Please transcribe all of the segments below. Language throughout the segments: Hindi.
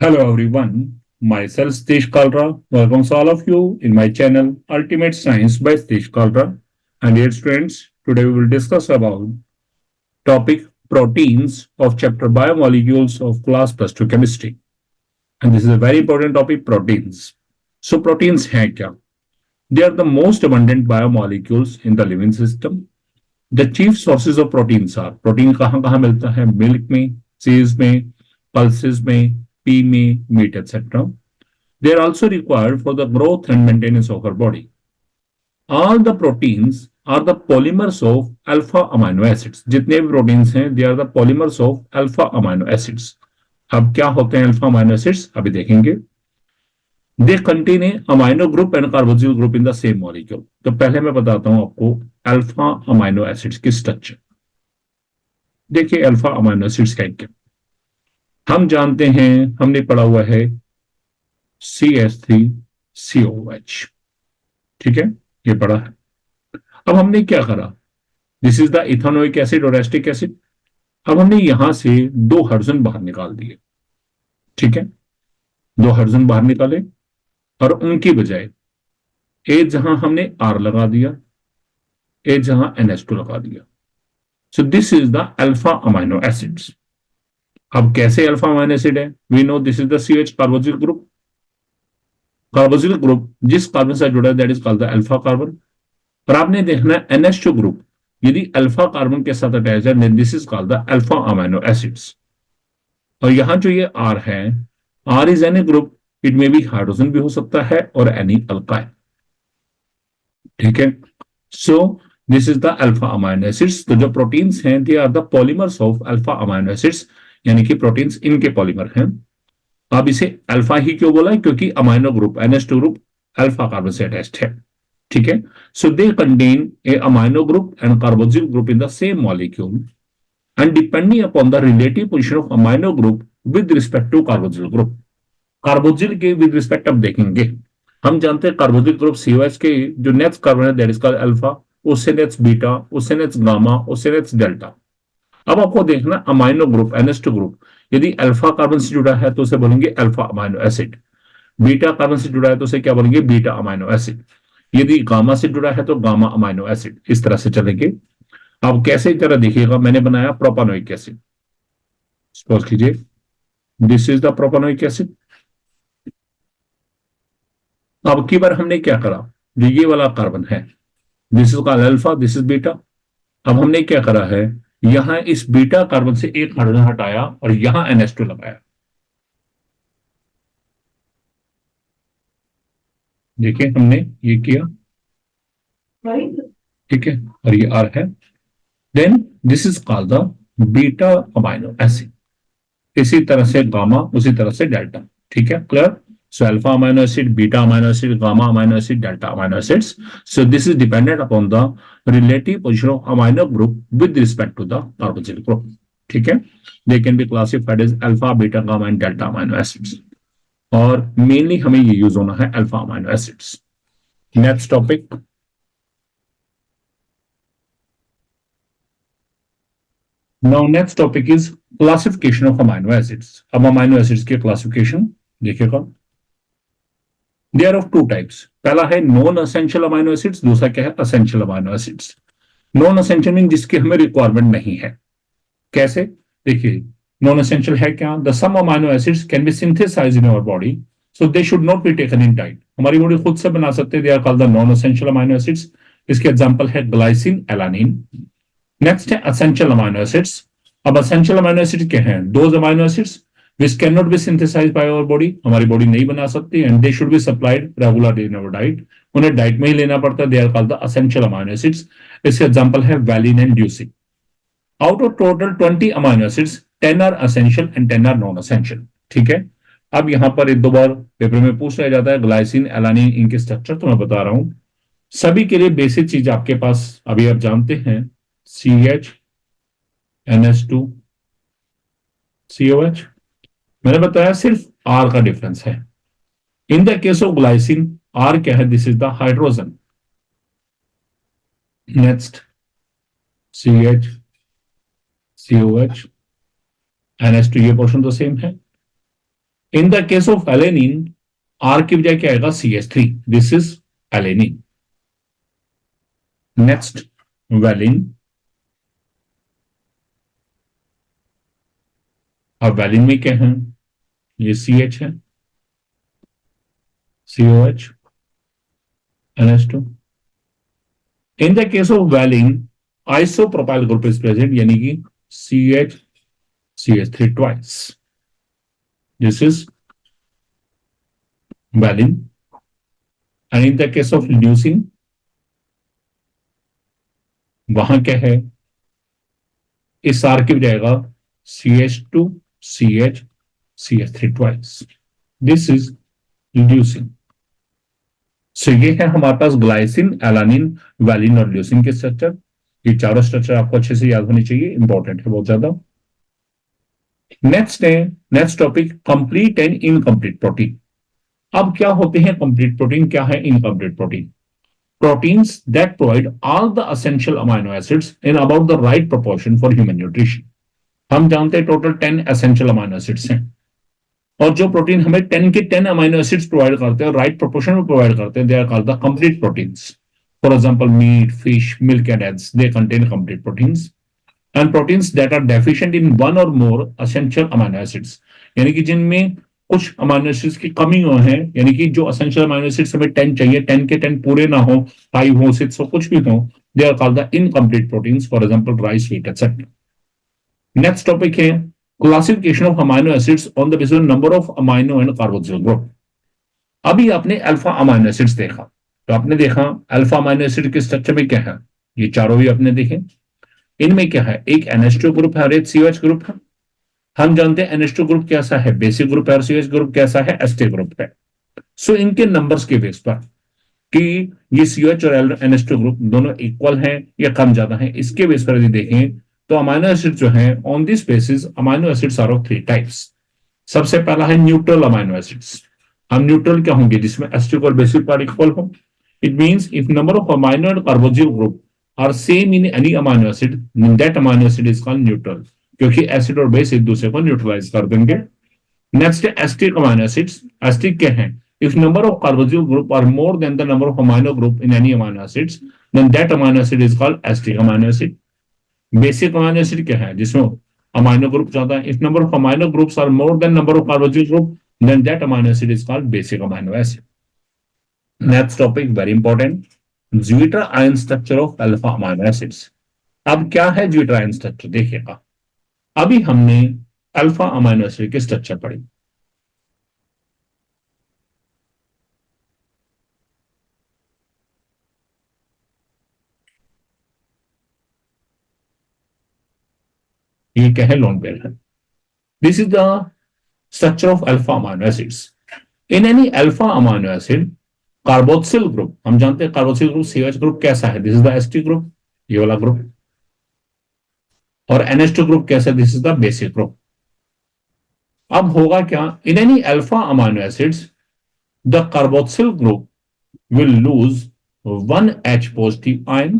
Hello everyone, myself Satish Kalra welcomes all of you in my channel Ultimate Science by Satish Kalra. And dear students, today we will discuss about topic proteins of chapter biomolecules of class plus 2 chemistry. And this is a very important topic, proteins. So proteins हैं क्या? They are the most abundant biomolecules in the living system. The chief sources of proteins are protein कहाँ कहाँ मिलता है? मिल्क में, चीज में, pulses में, pea में, meat etc. They are also required for the growth and maintenance of our body. All the proteins are the polymers of alpha amino acids. जितने भी प्रोटीन्स हैं they are the polymers of alpha amino acids. अब क्या होते हैं अल्फा अमाइनो एसिड्स अभी देखेंगे. दे contain a amino group and carboxyl group in the same molecule. तो पहले मैं बताता हूं आपको अल्फा अमाइनो एसिड्स की स्ट्रक्चर. देखिए अल्फा अमाइनो एसिड्स क्या हम जानते हैं, हमने पढ़ा हुआ है CH3COH. ठीक है, ये पढ़ा है. अब हमने क्या करा, this is the ethanoic acid और एस्टिक एसिड. अब हमने यहां से दो हाइड्रोजन बाहर निकाल दिए. ठीक है, दो हाइड्रोजन बाहर निकाले और उनकी बजाय ए जहां हमने आर लगा दिया, ए जहां NH2 लगा दिया. So this is the alpha amino acids. अब कैसे अल्फा अमाइनो एसिड है? We know this is the CH carboxyl group. Carboxyl group जिस कार्बन से जुड़ा है that is called the alpha carbon. और आपने देखना है NH2 ग्रुप यदि अल्फा कार्बन के साथ अटैच है then this is called the alpha amino acids. और यहां जो ये आर है, R is any group, it में भी हाइड्रोजन भी हो सकता है और एनी अल्काइल. ठीक है, so this is the alpha amino acids. तो जो प्रोटीन्स हैं they are the polymers of alpha amino acids, यानी कि प्रोटीन्स इनके पॉलीमर हैं. अब इसे अल्फा ही क्यों बोला है? क्योंकि amino group NH2 group alpha carbon से अटैच्ड है. ठीक है, so they contain a amino group and carboxyl group in the same molecule and depending upon the relative position of amino group with respect to carboxyl group. Carboxyl के विद रिस्पेक्ट अब देखेंगे. हम जानते हैं कार्बोक्सिल ग्रुप COH के जो नेक्स्ट कार्बन है दैट इज कॉल्ड अल्फा, उससे नेक्स्ट बीटा, उससे नेक्स्ट गामा, उससे नेक्स्ट डेल्टा. अब आपको देखना अमाइनो ग्रुप NH2 ग्रुप यदि अल्फा कार्बन से जुड़ा है तो उसे बोलेंगे alpha amino acid. Beta carbon से जुड़ा है तो उसे क्या बोलेंगे? Beta amino acid. यदि गामा से जुड़ा है तो गामा अमाइनो एसिड. इस तरह से चलेंगे. अब कैसे तरह देखिएगा, मैंने बनाया प्रोपानोइक एसिड. सपोज कीजिए this is the propanoic acid. अब की बार हमने क्या करा, जो ये वाला कार्बन है this is called alpha, this is beta. अब हमने क्या करा है, यहां इस बीटा कार्बन से एक हाइड्रोजन हटाया और यहां NH2 लगाया. देखिए हमने ये किया. ठीक है, और ये R है. Then this is called the beta amino acid. इसी तरह से गामा, उसी तरह से डेल्टा. ठीक है, clear? So alpha amino acid, beta amino acid, gamma amino acid, delta amino acids. So this is dependent upon the relative position of amino group with respect to the carboxyl group. ठीक है, they can be classified as alpha, beta, gamma and delta amino acids. और मेनली हमें ये यूज होना है alpha amino acids. Next topic, now next topic is classification of amino acids. अब अमाइनो एसिड्स की क्लासिफिकेशन देखिएगा. They are of two types. पहला है नॉन असेंशियल अमाइनो एसिड्स, दूसरा क्या है? Essential amino acids. Non essential mean जिसकी हमें रिक्वायरमेंट नहीं है. कैसे? देखिए नॉन असेंशियल है क्या? The some amino acids can be synthesized in our body so they should not be taken in diet. हमारी बॉडी खुद से बना सकते हैं. They are called the non essential amino acids. इसके एग्जांपल है ग्लाइसिन, एलानिन. नेक्स्ट है असेंशियल अमाइनो एसिड्स. अब असेंशियल अमाइनो एसिड क्या है? Those amino acids which cannot be synthesized by our body, हमारी बॉडी नहीं बना सकती, and they should be supplied regularly in our diet. उन्हें डाइट में ही लेना पड़ता है. they are called the essential amino acids. इसके एग्जांपल है valine and leucine. Out of total 20 amino acids, 10 are essential and 10 are non-essential. ठीक है, अब यहां पर एक दो बार पेपर में पूछ लिया जाता है ग्लाइसिन, एलानिन, इनके स्ट्रक्चर तो मैं बता रहा हूं. सभी के लिए बेसिक चीज आपके पास अभी आप जानते हैं, CH, NH2, COH. मैंने बताया सिर्फ R का डिफरेंस है. In the case of glycine R क्या है? This is the hydrogen. Next CH, COH, NH2, ये पोर्शन तो सेम है. In the case of alanine R की बजाय क्या आएगा CH3, this is alanine. Next valine. अब वैलिन में क्या है, ये CH है, COH, NH2। In the case of valine isopropyl group is present, यानी कि CH CH3 twice, this is valine. And in the case of leucine वहां क्या है, इस आर की बजाएगा CH2 CH CH3 twice, this is leucine. So ये है हमारे पास ग्लाइसिन, एलानिन, वैलिन और ल्यूसिन के स्ट्रक्चर। ये चारों स्ट्रक्चर आपको अच्छे से याद होनी चाहिए, इंपॉर्टेंट है बहुत ज्यादा। नेक्स्ट है, next topic complete and incomplete protein. अब क्या होते हैं कंप्लीट प्रोटीन, क्या है incomplete protein? Proteins that provide all the essential amino acids in about the right proportion for human nutrition. हम जानते हैं टोटल 10 एसेंशियल अमाइनो एसिड्स हैं, और जो प्रोटीन हमें 10 के 10 अमाइनो एसिड्स प्रोवाइड करते हैं और राइट प्रोपोर्शन में प्रोवाइड करते हैं, they are called the complete proteins. For example meat, fish, milk and eggs, they contain complete proteins. And proteins that are deficient in one or more essential amino acids, यानी कि जिनमें कुछ अमाइनो एसिड्स की कमी हो है, यानी कि जो एसेंशियल अमाइनो एसिड्स हमें 10 चाहिए, 10 के 10 पूरे ना हो, 5 हो, 6 हो, कुछ भी हो, they are called the incomplete proteins, for example rice, wheat etcetera. Next topic है classification of amino acids on the basis of number of amino and carboxyl group. अभी आपने अल्फा अमाइनो एसिड्स देखा, तो आपने देखा अल्फा अमाइनो एसिड के स्ट्रक्चर में क्या है, ये चारों भी आपने देखे। इनमें क्या है, एक NH2 ग्रुप है और एक COH ग्रुप है। हम जानते हैं NH2 ग्रुप कैसा है, बेसिक ग्रुप है, और COH ग्रुप कैसा है, एस्टे ग्रुप है। सो इनके नंबर्स के बेस पर कि ये COH और NH2 ग्रुप दोनों इक्वल हैं या कम ज्यादा हैं, इसके बेस पर यदि देखें तो अमाइनो एसिड जो है on this basis amino acids are of 3 types. सबसे पहला है न्यूट्रल अमाइनो एसिड्स। हम न्यूट्रल क्या होंगे, जिसमें एस्टिक और बेसिक पार्ट इक्वल हो। It means if number of amino and carboxyl group are same in any amino acid, that amino acid is called neutral, क्योंकि एसिड और बेस एक दूसरे को न्यूट्रलाइज कर देंगे। नेक्स्ट है एस्टिक अमाइनो एसिड्स। एस्टिक क्या है, if number of carboxyl group are more than the number of amino group in any amino acids, then that amino acid is called acidic amino acid. Basic amino acid क्या है, जिसमें amino group ज्यादा है, if number of amino groups are more than number of carboxyl group, then that amino acid is called basic amino acid. Next topic very important, zwitter ion structure of alpha amino acids. अब क्या है zwitter ion structure देखिएगा। अभी हमने अल्फा अमाइनो एसिड के स्ट्रक्चर पढ़ी, ये क्या है, लोन पेयर है। This is the structure of alpha amino acids. In any alpha amino acid carboxyl group, हम जानते हैं कार्बोक्सिल ग्रुप CH ग्रुप कैसा है, this is the asterisk group, ये वाला ग्रुप। और NH2 ग्रुप कैसा है, this is the basic group. अब होगा क्या, इन any alpha amino acids the carboxyl group will lose 1H positive ion.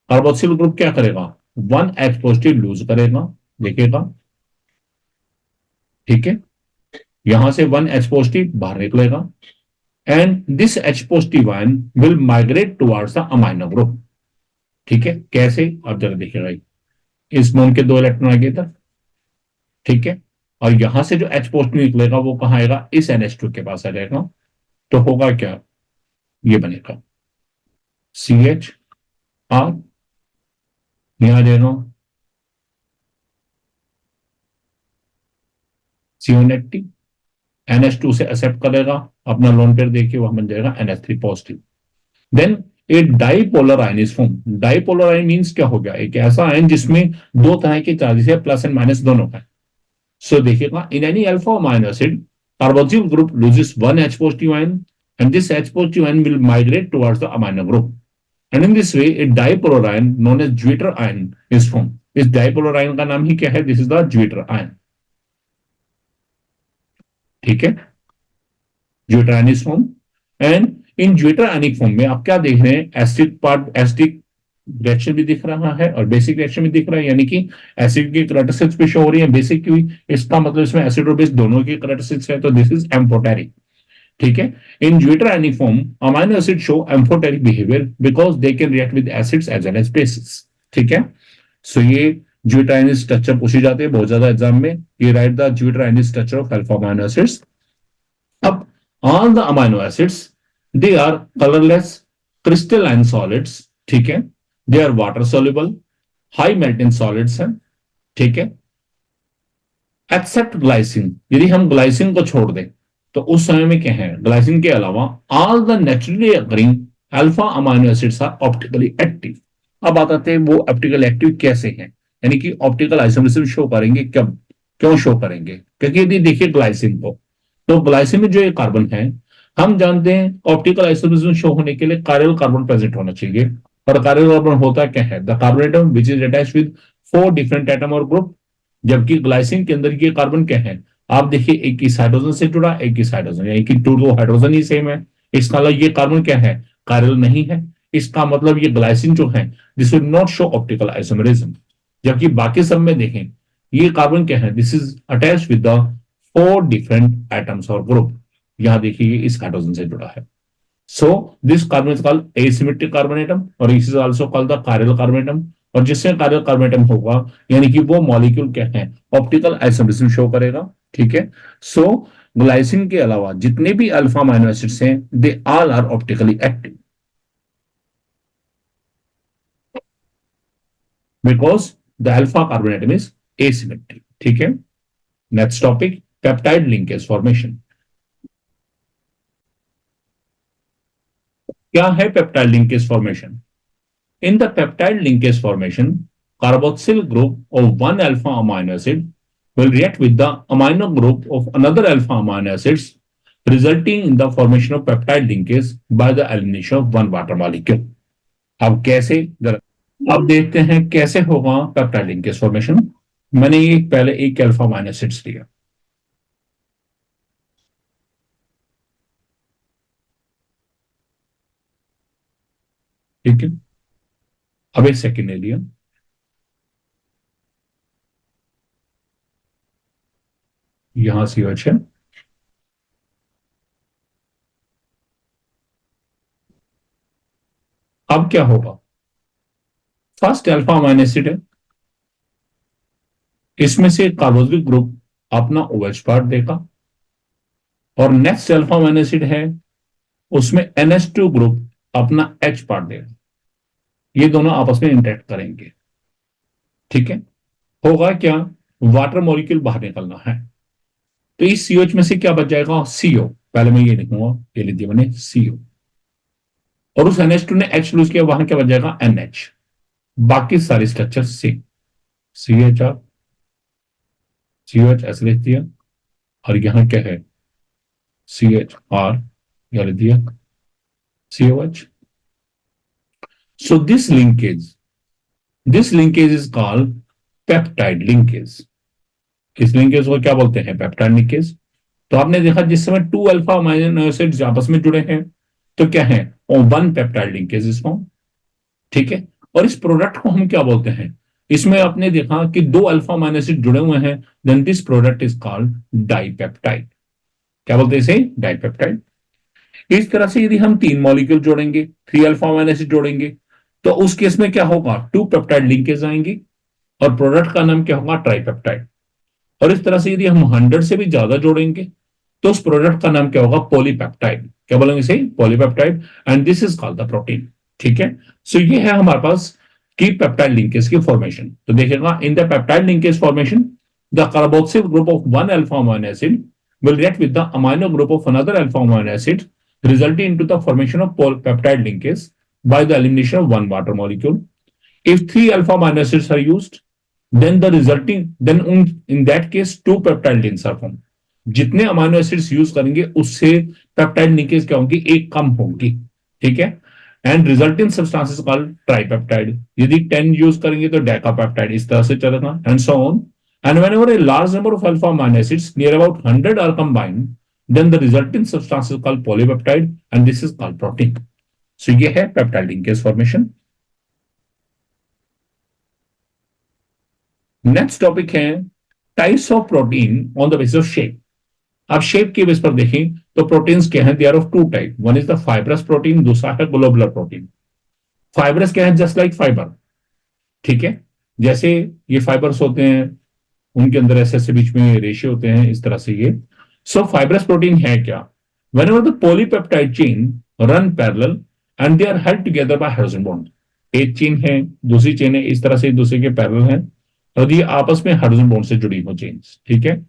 Carboxyl group क्या करेगा, 1H पॉजिटिव लूज करेगा, देखिएगा, ठीक है। यहां से 1H पॉजिटिव बाहर निकलेगा, and this H positive ion will migrate towards the amino group. ठीक है, कैसे, अब जरा देखिएगा, इस बॉन्ड के 2 इलेक्ट्रॉन आगे इधर, ठीक है, और यहां से जो H पॉजिटिव निकलेगा वो कहां आएगा, इस NH2 के पास आ जाएगा। तो होगा क्या, ये बनेगा CH R, यहां आ जाएगा CO-, NH2 से एक्सेप्ट करेगा, अपना लोन पेयर देखिए, वहां बन जाएगा NH3 positive. Then a dipolar ion is form. Dipolar ion means क्या हो गया, एक ऐसा आयन जिसमें 2 तरह के चार्जेस है, प्लस एंड माइनस दोनों का। सो देखिएगा, in any alpha amino acid carboxyl group loses 1H positive ion, and this H positive ion will migrate towards the amino group, and in this way a dipolar ion known as zwitter ion is form. इस डाइपोलर आयन का नाम ही क्या है, this is the zwitter ion, ठीक है, zwitter ion is form. And in zwitter ionic form में आप क्या देख रहे हैं, एसिडिक पार्ट, एसिडिक रिएक्शन भी दिख रहा है और बेसिक रिएक्शन भी दिख रहा है, यानी कि एसिड की कैरेक्टरिस्टिक्स भी शो हो रही है, बेसिक की भी। इसका मतलब इसमें एसिड और बेस दोनों की कैरेक्टरिस्टिक्स है, तो दिस इज एम्फोटेरिक। ठीक है। In zwitterionic form amino acid show amphoteric behaviour because they can react with acids as well as bases. ठीक है। सो ये ज्यूटराइनिक स्ट्रक्चर पूछी जाती है बहुत ज्यादा एग्जाम में। ये write the zwitterionic structure of alpha amino acids. अब all the amino acids they are colourless crystalline solids. ठीक है। They are water soluble, high melting solids हैं। ठीक है। एक्सेप्ट ग्लाइसिन, यदि हम ग्लाइसिन को छोड़ दें तो उस समय में क्या है, ग्लाइसिन के अलावा all the naturally occurring alpha amino acids are optically active. अब आते हैं वो ऑप्टिकल एक्टिव कैसे हैं, यानी कि ऑप्टिकल आइसोमरिज्म शो करेंगे कब, क्यों शो करेंगे, क्योंकि यदि देखिए ग्लाइसिन को, तो ग्लाइसिन में जो ये कार्बन है, हम जानते हैं ऑप्टिकल आइसोमरिज्म शो होने के लिए कायरल कार्बन प्रेजेंट होना चाहिए। और कायरल कार्बन होता क्या है, the carbon atom which is attached with 4 different atom और ग्रुप। जबकि ग्लाइसिन के अंदर ये कार्बन क्या है, आप देखिए एक किस हाइड्रोजन से जुड़ा, एक किस हाइड्रोजन, यानी कि दो हाइड्रोजन ही सेम है। इसका मतलब ये कार्बन क्या है, कायरल नहीं है। इसका मतलब ये ग्लाइसिन जो है this will not show optical isomerism. जबकि बाकी सब में देखें ये कार्बन क्या है, this is attach with the 4 different atoms और ग्रुप। यहां देखिए इस हाइड्रोजन से जुड़ा है। So this carbon is called asymmetric carbon atom और इस is also called the chiral carbon atom. और जिससे कायरल कार्बन एटम होगा यानी कि वो मॉलिक्यूल क्या है, ऑप्टिकल आइसोमरिज्म शो करेगा। ठीक है। सो ग्लाइसिन के अलावा जितने भी अल्फा अमाइनो एसिड्स हैं they all are optically active because the alpha carbon atom is asymmetric. ठीक है। Next topic, peptide linkage formation. क्या है peptide linkage formation? In the peptide linkage formation, carboxyl group of one alpha amino acid will react with the amino group of another alpha amino acids, resulting in the formation of peptide linkage by the elimination of one water molecule. अब कैसे, अब देखते हैं कैसे होगा पेप्टाइड लिंकेज फॉर्मेशन। मैंने ये पहले एक अल्फा अमाइनो एसिड्स लिया, ठीक है। अब एक सेकेंड ले लिया, यहां से है। अब क्या होगा, फर्स्ट अल्फा अमाइनो एसिड है, इसमें से कार्बोक्सिलिक ग्रुप अपना OH पार्ट देगा और नेक्स्ट अल्फा अमाइनो एसिड है उसमें NH2 ग्रुप अपना H पार्ट देगा। ये दोनों आपस में इंटरेक्ट करेंगे। ठीक है। होगा क्या, वाटर मॉलिक्यूल बाहर निकलना है, तो इस COH में से क्या बच जाएगा, CO। पहले मैं ये लिखूंगा, ये लिख दिया मैंने CO, और उस NH2 ने H लूज किया, वहां क्या बच जाएगा NH। बाकी सारे स्ट्रक्चर सेम, CHR COH ऐसे लिख दिया, और यहां क्या है CHR, यह लिख दिया COH। So this linkage is called peptide linkage। इस लिंकेज को क्या बोलते हैं, पेप्टाइड लिंकेज। तो आपने देखा जिस समय 2 अल्फा अमाइनो एसिड्स आपस में जुड़े हैं तो क्या है, one peptide linkage is form. ठीक है। और इस प्रोडक्ट को हम क्या बोलते हैं, इसमें आपने देखा कि 2 अल्फा अमाइनो एसिड जुड़े हुए हैं, then this product is called dipeptide. क्या बोलते हैं इसे, डाइपेप्टाइड। इस तरह से यदि हम 3 मॉलिक्यूल जोड़ेंगे, 3 अल्फा अमाइनो एसिड जोड़ेंगे, तो उस केस में क्या होगा, 2 पेप्टाइड लिंकेज आएंगी और प्रोडक्ट का नाम क्या होगा, ट्राइपेप्टाइड। और इस तरह से यदि हम 100 से भी ज्यादा जोड़ेंगे तो उस प्रोडक्ट का नाम क्या होगा, पॉलीपेप्टाइड। क्या बोलेंगे इसे, polypeptide, and this is called the protein. ठीक है। सो ये है हमारे पास की पेप्टाइड लिंकेज की फॉर्मेशन। तो देखिएगा, in the peptide linkage formation the carboxyl group of one alpha amino acid will react with the amino group of another alpha amino acid, resulting into the formation of peptide linkage by the elimination of one water molecule. If 3 alpha amino acids are used, then in that case 2 peptide links are formed. जितने अमाइनो एसिड्स यूज करेंगे उससे पेप्टाइड लिंकेज क्या होंगी, एक कम होंगी। ठीक है। And resulting substances called tripeptide. यदि 10 यूज करेंगे तो डेकापेप्टाइड, इस तरह से चलेगा, and so on. And whenever a large number of alpha amino acids, near about 100, are combined, then the resulting substance is called polypeptide, and this is called protein. So ये है peptide linkage formation. Next topic है types of protein on the basis of shape. अब शेप के बेस पर देखें तो प्रोटीन्स क्या हैं, they are of two type, one is the fibrous protein, दूसरा है ग्लोबुलर प्रोटीन। फाइब्रस क्या है, जस्ट लाइक फाइबर, ठीक है, जैसे ये फाइबर्स होते हैं उनके अंदर ऐसे ऐसे बीच में रेशियो होते हैं, इस तरह से ये। सो फाइब्रस प्रोटीन है क्या, whenever the polypeptide chain run parallel and they are held together by hydrogen bond. एक चेन है, दूसरी चेन है, इस तरह से एक दूसरे के पैरेलल है और ये आपस में हाइड्रोजन बॉन्ड से जुड़ी हो चेन्स, ठीक है।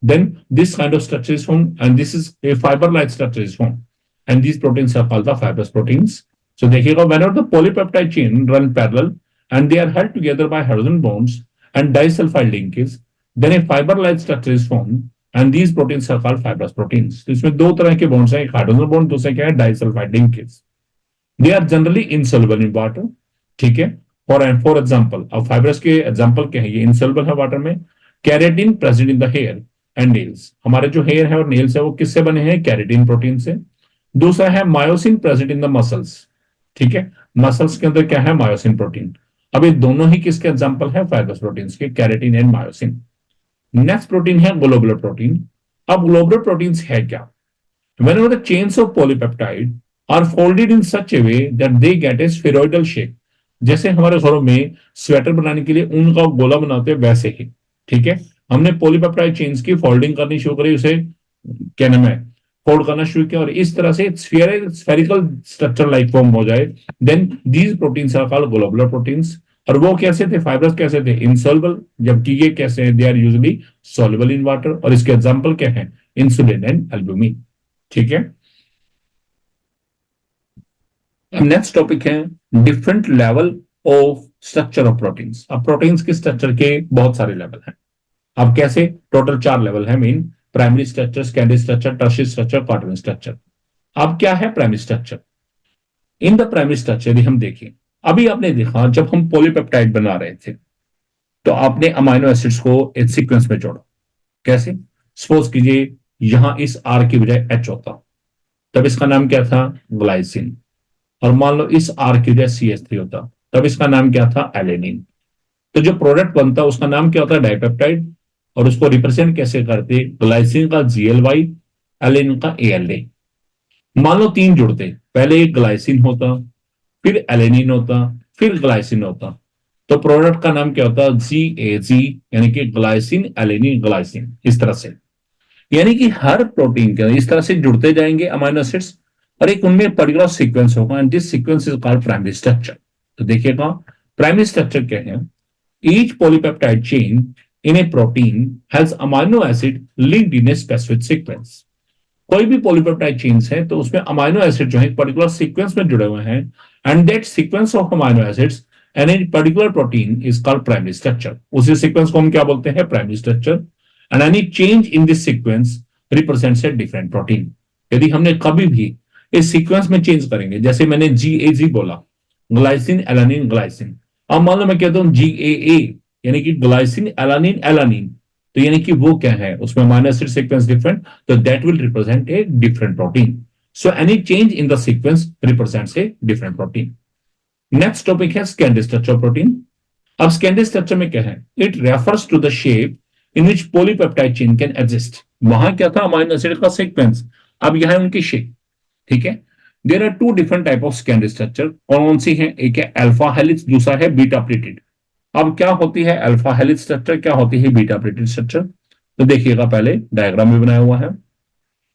Then this kind of structure is formed, and this is a fiber-like structure is formed, and these proteins are called the fibrous proteins. So देखिएगा, whenever the polypeptide chain run parallel and they are held together by hydrogen bonds and disulfide linkage, then a fiber-like structure is formed, and these proteins are called fibrous proteins. तो इसमें दो तरह के bonds हैं, एक हाइड्रोजन बॉन्ड, दूसरा क्या है, disulfide linkage. They are generally insoluble in water, ठीक है। For example, अब फाइब्रस के एग्जाम्पल क्या है, ये insoluble है वाटर में। Keratin present in the hair and nails, हमारे जो हेयर है और नेल्स है वो किससे बने हैं, कैरेटिन प्रोटीन से। दूसरा है myosin present in the muscles, ठीक है, मसल्स के अंदर क्या है, मायोसिन प्रोटीन। अब ये दोनों ही किसके एग्जांपल है, फाइब्रस प्रोटीन के, keratin and myosin. Next protein है ग्लोबुलर प्रोटीन। अब ग्लोबुलर प्रोटीन है क्या, whenever the chains of polypeptide are folded in such a way that they get a spheroidal shape, जैसे हमारे घरों में स्वेटर बनाने के लिए ऊन का गोला बनाते हैं वैसे ही, ठीक है। हमने पॉलीपेप्टाइड चेन्स की फोल्डिंग करनी शुरू करी, उसे क्या नाम है, फोल्ड करना शुरू किया और इस तरह से स्फेरिकल स्ट्रक्चर लाइक फॉर्म हो जाए, then these proteins are called globular proteins. और वो कैसे थे, फाइब्रस कैसे थे, इनसॉल्युबल, जबकि ये कैसे हैं, they are usually soluble in water. और इसके एग्जांपल क्या है, इंसुलिन एंड एल्ब्यूमिन, ठीक है। नेक्स्ट टॉपिक है different level of structure of proteins. अब प्रोटीन्स के स्ट्रक्चर के बहुत सारे लेवल हैं। अब कैसे, टोटल 4 लेवल है main, primary structure, secondary structure, tertiary structure, quaternary structure. अब क्या है primary structure, in the primary structure यदि हम देखें, अभी आपने देखा जब हम पॉलीपेप्टाइड बना रहे थे तो आपने अमाइनो एसिड्स को एक सीक्वेंस में जोड़ा, कैसे, सपोज कीजिए यहां इस आर की बजाय एच होता, तब इसका नाम क्या था, ग्लाइसिन। और मान लो इस आर की बजाय CH3 होता, तब इसका नाम क्या था, एलेनिन। तो जो प्रोडक्ट बनता है उसका नाम क्या होता है, डाइपेप्टाइड। और उसको रिप्रेजेंट कैसे करते, ग्लाइसिन का GLY, एलेनिन का ALA। मान लो 3 जुड़ते, पहले एक ग्लाइसिन होता, फिर एलेनिन होता, फिर ग्लाइसिन होता, तो प्रोडक्ट का नाम क्या होता, GAG, यानी कि ग्लाइसिन एलेनिन ग्लाइसिन, इस तरह से। यानी कि हर प्रोटीन के इस तरह से जुड़ते जाएंगे अमाइनो एसिड्स और एक उनमें पर्टिकुलर सीक्वेंस होगा, and this sequence is called primary structure. तो देखिएगा प्राइमरी स्ट्रक्चर क्या है, each polypeptide chain in A protein has amino acid linked in a specific sequence. कोई भी पॉलीपेप्टाइड चेन्स है तो उसमें अमाइनो एसिड जो है पर्टिकुलर सीक्वेंस में जुड़े हुए हैं, and that sequence of amino acids and a particular protein is called primary structure. उसी सीक्वेंस को हम क्या बोलते हैं, primary structure. And any change in this sequence represents a different protein. यदि हमने कभी भी इस सीक्वेंस में चेंज करेंगे, जैसे मैंने GAG बोला, ग्लाइसिन एलानिन ग्लाइसिन, अब मान लो मैं कहता हूं GAA, यानी कि ग्लाइसिन एलानिन एलानिन, तो यानी कि वो क्या है, उसमें अमाइनो एसिड सीक्वेंस डिफरेंट, तो that will represent a different protein. So any change in the sequence represents a different protein. Next topic है सेकेंडरी स्ट्रक्चर प्रोटीन। अब सेकेंडरी स्ट्रक्चर में क्या है, it refers to the shape in which polypeptide chain can exist. वहां क्या था, अमाइनो एसिड का सीक्वेंस, अब यह है उनकी शेप, ठीक है। There are 2 different type of secondary structure, कौन सी है, एक है अल्फा हेलिक्स, दूसरा है बीटा प्लेटेड। अब क्या होती है अल्फा हेलिक्स स्ट्रक्चर, क्या होती है बीटा प्लेटेड स्ट्रक्चर, तो देखिएगा पहले डायग्राम में बनाया हुआ है।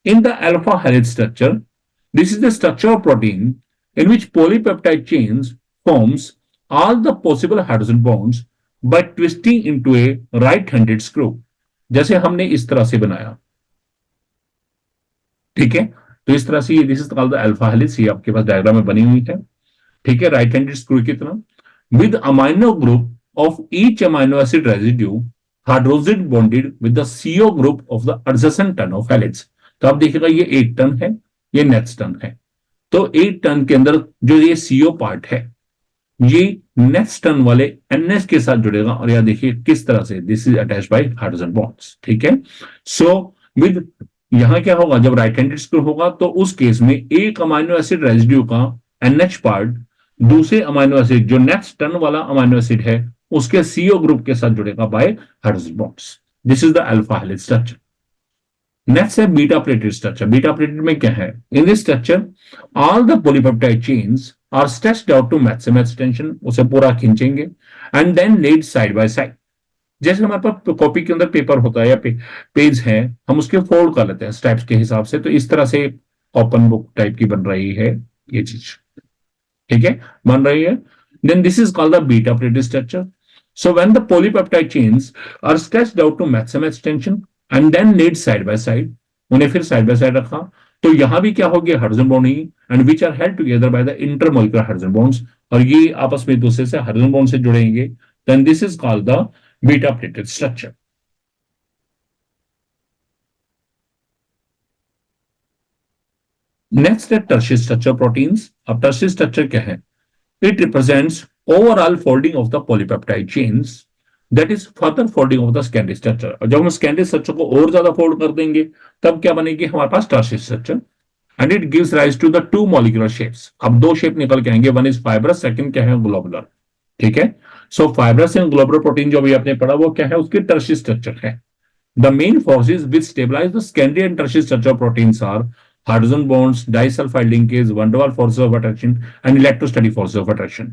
In the alpha helix structure, this is the structure of protein in which polypeptide chains forms all the possible hydrogen bonds by twisting into a right handed screw, जैसे हमने इस तरह से बनाया, ठीक है। तो इस तरह से ये this is called the alpha helix, ये आपके पास डायग्राम में बनी हुई है, ठीक है, राइट हैंडेड स्क्रू की तरह। With amino group of each amino acid residue hydrogen bonded with the CO group of the adjacent turn off helix. तो आप देखिएगा ये एक टर्न है, ये नेक्स्ट टर्न है, तो एक टर्न के अंदर जो ये CO पार्ट है ये नेक्स्ट टर्न वाले NH के साथ जुड़ेगा, और यह देखिए किस तरह से, this is attached bye hydrogen bonds, ठीक है। सो विद यहां क्या होगा, जब राइट हैंडेड स्क्रू होगा तो उस केस में एक अमाइनो एसिड रेजिड्यू का NH पार्ट दूसरे अमाइनो एसिड जो नेक्स्ट टर्न वाला अमाइनो एसिड है उसके CO ग्रुप के साथ जुड़ेगा by hydrogen bonds. This is the alpha helix structure. Next है beta pleated structure. Beta pleated में क्या है? In this structure all the polypeptide chains are stretched out to maximum extension, उसे पूरा खींचेंगे and then laid side by side. जैसे हमारे पास कॉपी के अंदर पेपर होता है या पेज है, हम उसके फोल्ड कर लेते हैं स्टेप्स के हिसाब से, तो इस तरह से ओपन बुक टाइप की बन रही है ये चीज, ठीक है, बन रही है। Then this is called the beta pleated structure. So when the polypeptide chains are stretched out to maximum extension and then laid side by side, उन्हें फिर साइड बाय साइड रखा, तो यहां भी क्या हो गया? हाइड्रोजन बॉन्ड ही, and which are held together by the intermolecular hydrogen bonds, और ये आपस में एक दूसरे से हाइड्रोजन बॉन्ड से जुड़ेंगे। Then this is called the beta pleated structure. Next है टर्शियरी स्ट्रक्चर प्रोटीन्स। अब टर्शियरी स्ट्रक्चर क्या है? It represents overall folding of the polypeptide chains, that is further folding of the secondary structure. और जब हम सेकेंडरी स्ट्रक्चर को और ज्यादा फोल्ड कर देंगे, तब क्या बनेगी हमारे पास? Tertiary structure. And it gives rise to the two molecular shapes. अब दो शेप निकल के आएंगे, वन इज फाइब्रस, सेकंड क्या है? ग्लोबुलर, ठीक है। सो फाइब्रस एंड ग्लोबुलर प्रोटीन जो भी आपने पढ़ा, वो क्या है? उसकी टर्शियरी स्ट्रक्चर है। The main forces which stabilize the secondary and tertiary structure of proteins are hydrogen bonds, disulfide linkage, van der Waals forces of attraction and electrostatic forces of attraction.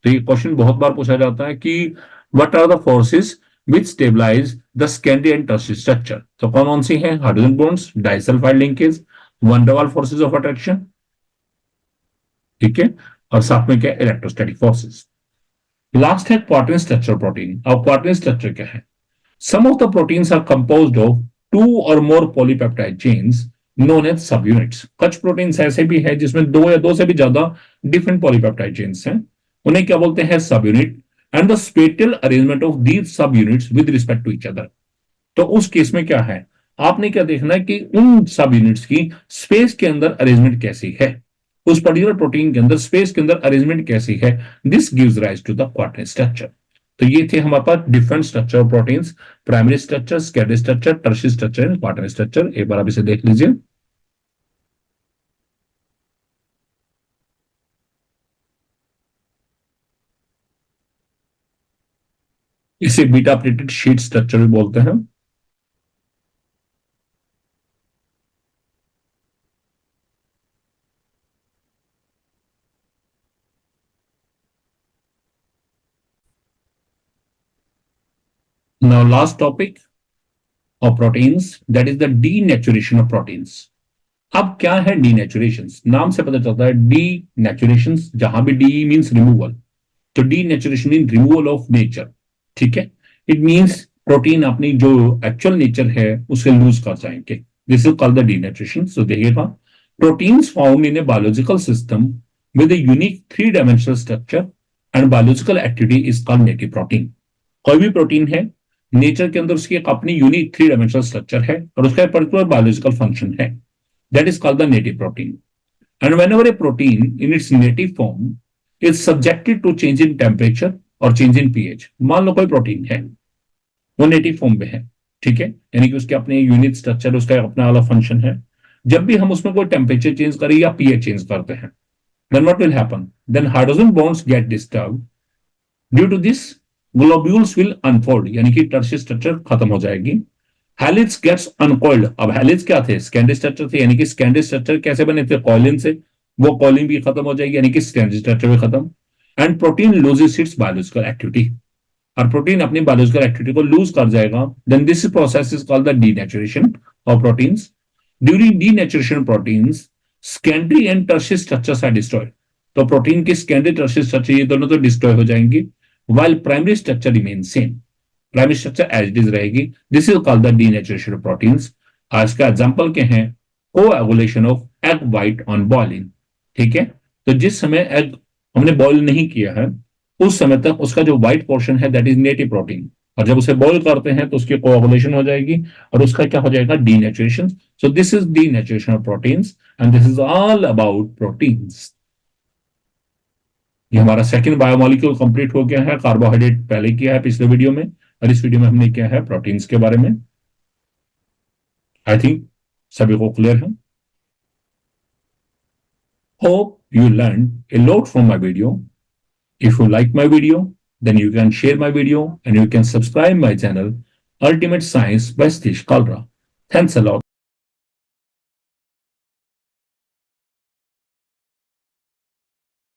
तो ये क्वेश्चन बहुत बार पूछा जाता है कि what are the forces which stabilize the secondary and tertiary structure? तो कौन कौन सी है? Hydrogen bonds, disulphide linkage, van der Waals forces of attraction, ठीक है, और साथ में क्या? Electrostatic forces. लास्ट है क्वार्टरनरी स्ट्रक्चर प्रोटीन। अब क्वार्टरनरी स्ट्रक्चर क्या है? Some of the proteins are composed of two or more polypeptide chains known as subunits. कुछ प्रोटीन्स ऐसे भी हैं जिसमें दो या दो से भी ज्यादा डिफरेंट पॉलीपेप्टाइड चेन्स हैं, उन्हें क्या बोलते हैं? Subunit. And the spatial arrangement of these subunits with respect to each other. तो उस केस में क्या है? आपने क्या देखना है कि उन सब यूनिट्स की स्पेस के अंदर अरेंजमेंट कैसी है, उस पर्टिकुलर प्रोटीन के अंदर स्पेस के अंदर अरेंजमेंट कैसी है। This gives rise to the quaternary structure. तो ये थे हमारे पास different structure of proteins, primary structure, secondary structure, tertiary structure and quaternary structure. एक बार आप इसे देख लीजिए। इसे बीटा प्लेटेड शीट स्ट्रक्चर भी बोलते हैं। Now last topic of proteins, that is the denaturation of proteins. अब क्या है डीनेचुरेशन? नाम से पता चलता है डीनेचुरेशन, जहां भी डी मींस रिमूवल, तो denaturation in removal of nature, ठीक है। इट मींस प्रोटीन अपनी जो एक्चुअल नेचर है उसे लूज कर जाएंगे। This is called the denaturation. So देखिएगा, proteins found in a biological system with a unique 3 dimensional structure and biological activity is called native protein. कोई भी प्रोटीन है, नेचर के अंदर उसकी एक अपनी यूनिक 3 डायमेंशनल स्ट्रक्चर है और उसका एक पर्टिकुलर बायोलॉजिकल फंक्शन है, that is called the native protein. And whenever a protein in its native form is subjected to change in temperature or change in pH. मान लो कोई प्रोटीन है, वो नेटिव फॉर्म में है, ठीक है, यानी कि उसके अपने यूनिट स्ट्रक्चर, उसका अपना अलग फंक्शन है। जब भी हम उसमें कोई टेम्परेचर चेंज करें या पीएच चेंज करते हैं, then what will happen? Then hydrogen bonds get disturbed. Due to this, globules will unfold, यानी कि टर्शियरी स्ट्रक्चर खत्म हो जाएगी। Helix gets uncoiled. अब हेलिक्स क्या थे? सेकेंडरी स्ट्रक्चर थे, यानी कि सेकेंडरी स्ट्रक्चर कैसे बने थे? कॉलिन से। वो कॉलिन भी खत्म हो जाएगी, यानी कि सेकेंडरी स्ट्रक्चर भी खत्म। And protein loses its biological activity, और प्रोटीन अपनी बायोलॉजिकल एक्टिविटी को लूज कर जाएगा। Then this process is called the denaturation of proteins. During denaturation proteins secondary and tertiary structures are destroyed. तो प्रोटीन की सेकेंडरी टर्शियरी स्ट्रक्चर ये दोनों तो डिस्ट्रॉय हो जाएंगी, while primary structure remains same. Primary structure as it is रहेगी। This is called the denaturation of proteins. आज का एग्जांपल क्या है? Coagulation of egg white on boiling, ठीक है। तो जिस समय एग हमने बॉईल नहीं किया है, उस समय तक उसका जो व्हाइट पोर्शन है दैट इज नेटिव प्रोटीन, और जब उसे बॉईल करते हैं तो उसकी कोएगुलेशन हो जाएगी और उसका क्या हो जाएगा? Denaturation. So this is denaturation of proteins and this is all about proteins. ये हमारा सेकंड बायोमोलिक्यूल कंप्लीट हो गया है। कार्बोहाइड्रेट पहले किया है पिछले वीडियो में, और इस वीडियो में हमने किया है प्रोटीन्स के बारे में। आई थिंक सभी को क्लियर है। Hope you learned a lot from my video. If you like my video, then you can share my video and you can subscribe my channel Ultimate Science by Satish Kalra. Thanks a lot.